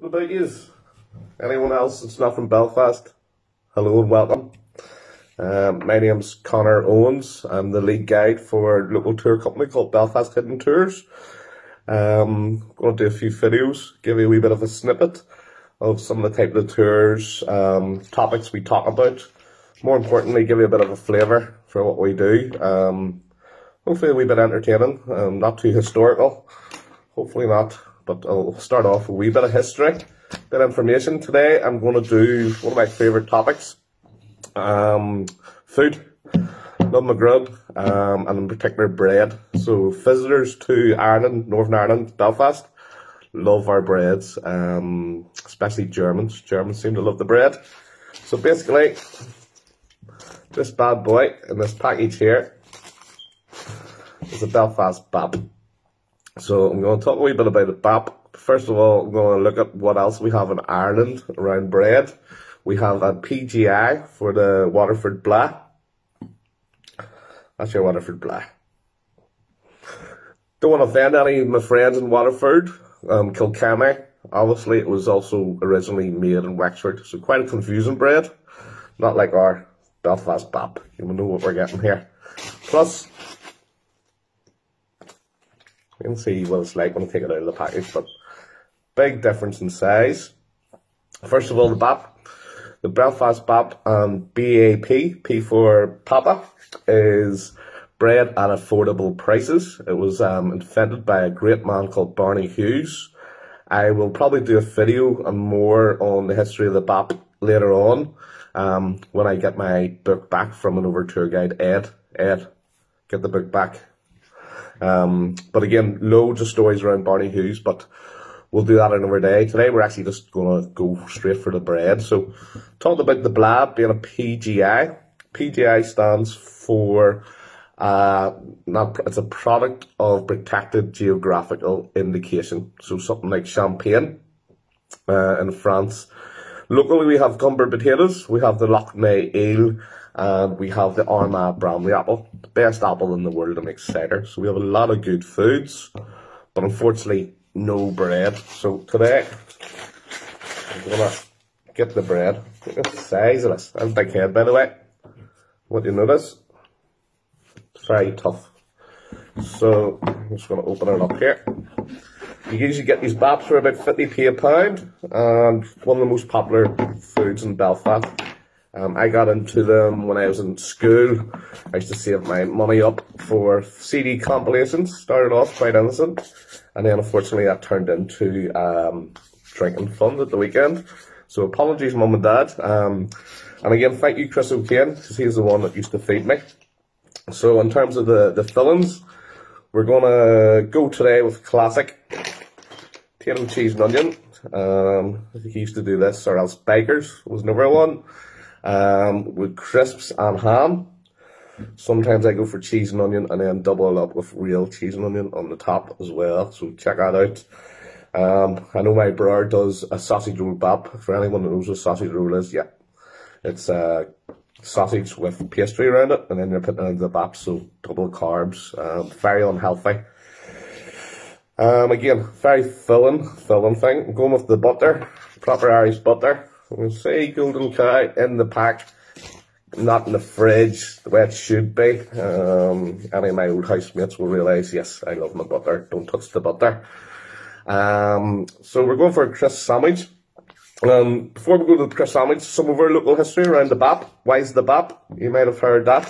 What about yous? Anyone else that's not from Belfast? Hello and welcome. My name's Connor Owens. I'm the lead guide for a local tour company called Belfast Hidden Tours. I'm going to do a few videos, give you a wee bit of a snippet of some of the type of tours, topics we talk about. More importantly, give you a bit of a flavour for what we do. Hopefully a wee bit entertaining, not too historical. Hopefully not, but I'll start off with a wee bit of history, bit of information. Today I'm going to do one of my favourite topics, food. Love my grub, and in particular bread. So visitors to Ireland, Northern Ireland, Belfast, love our breads, especially Germans. Germans seem to love the bread. So basically, this bad boy in this package here is a Belfast Bap. So I'm going to talk a wee bit about the Bap. First of all, I'm going to look at what else we have in Ireland around bread. We have a PGI for the Waterford Blah. That's your Waterford Blah. Don't want to offend any of my friends in Waterford, Kilkenny. Obviously, it was also originally made in Wexford, so quite a confusing bread. Not like our Belfast Bap. You know what we're getting here. Plus, you can see what it's like when I take it out of the package, but big difference in size. First of all, the Bap. The Belfast Bap, BAP, P for Papa, is bread at affordable prices. It was invented by a great man called Barney Hughes. I will probably do a video and more on the history of the Bap later on, when I get my book back from an over tour guide, Ed, get the book back. But again, loads of stories around Barney Hughes, but we'll do that another day. Today we're actually just going to go straight for the bread. So, talk about the Blah being a PGI. PGI stands for, it's a product of protected geographical indication. So something like champagne, in France. Locally we have Gumber potatoes, we have the Loch Ness eel, and we have the Armagh Bramley apple. The best apple in the world to make cider. So we have a lot of good foods, but unfortunately no bread. So today I'm gonna get the bread. Look at the size of this. I have a big head, by the way. What do you notice? It's very tough. So I'm just gonna open it up here. You usually get these Baps for about 50p a pound, and one of the most popular foods in Belfast. I got into them when I was in school. I used to save my money up for CD compilations. Started off quite innocent, and then unfortunately that turned into drinking fun at the weekend. So apologies, Mum and Dad. And again, thank you, Chris O'Kane, because he's the one that used to feed me. So in terms of the fillings, we're gonna go today with classic potato, cheese and onion. I think he used to do this, or else Bakers was another one. With crisps and ham. Sometimes I go for cheese and onion and then double it up with real cheese and onion on the top as well. So check that out. I know my brother does a sausage roll Bap. For anyone that knows what a sausage roll is, yeah. It's sausage with pastry around it, and then you're putting it into the Bap, so double carbs. Very unhealthy. Again, very filling thing. I'm going with the butter, proper Irish butter. We'll say Golden Cow in the pack, not in the fridge, the way it should be. Any of my old housemates will realise, yes, I love my butter, don't touch the butter. So we're going for a crisp sandwich. Before we go to the crisp sandwich, some of our local history around the Bap. Why is the Bap? You might have heard that.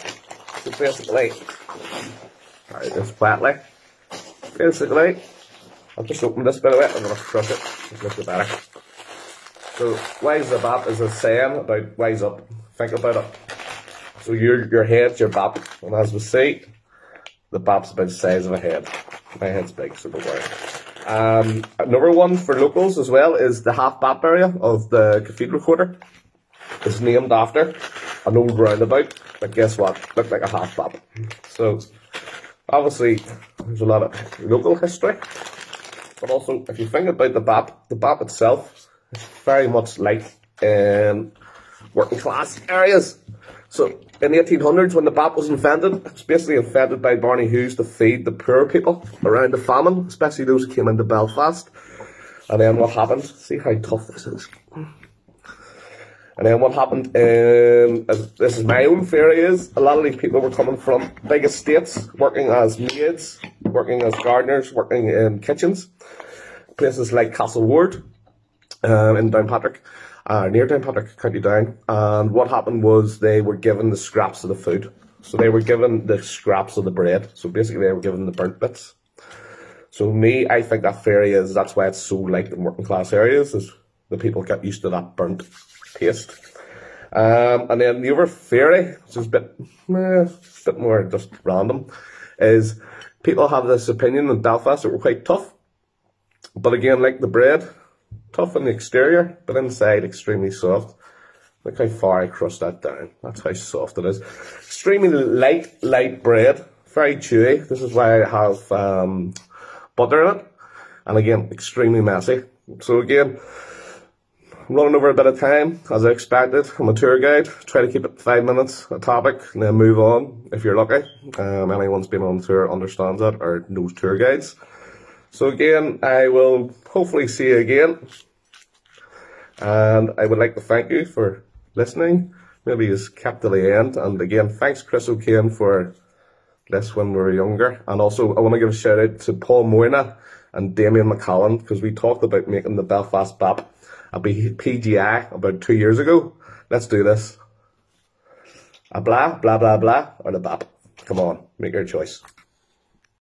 So basically, alright, this flatly. Basically, I'll just open this by the way, I'm going to crush it, just make it better. So, wise the Bap is a saying about wise up. Think about it. So your head's your Bap, and as we see, the Bap's about the size of a head. My head's big, so don't worry. Another one for locals as well is the half Bap area of the Cathedral Quarter. It's named after an old roundabout, but guess what? Looked like a half Bap. So, obviously, there's a lot of local history, but also, if you think about the Bap itself, it's very much like in working class areas. So in the 1800s, when the Bap was invented, it's basically invented by Barney Hughes to feed the poor people around the famine, especially those who came into Belfast. And then what happened, see how tough this is. And then what happened, this is my own theory, is a lot of these people were coming from big estates, working as maids, working as gardeners, working in kitchens, places like Castle Ward, in Downpatrick, near Downpatrick, County Down. And what happened was they were given the scraps of the food. So they were given the scraps of the bread. So basically they were given the burnt bits. So me, I think that theory is, that's why it's so liked in working class areas, is the people get used to that burnt taste. And then the other theory, which is a bit more just random, is people have this opinion in Belfast that we're quite tough. But again, like the bread, tough on the exterior, but inside extremely soft. Look how far I crushed that down. That's how soft it is. Extremely light bread, very chewy. This is why I have butter in it. And again, extremely messy. So again, running over a bit of time, as I expected. I'm a tour guide. Try to keep it 5 minutes a topic, and then move on if you're lucky. Anyone's been on tour understands that, or knows tour guides. So again, I will hopefully see you again. And I would like to thank you for listening. Maybe you kept to the end. And again, thanks Chris O'Kane for this when we were younger. And also, I want to give a shout out to Paul Moyna and Damien McCallan, because we talked about making the Belfast Bap a PGI about 2 years ago. Let's do this. A blah, blah, blah, blah, or the Bap. Come on, make your choice.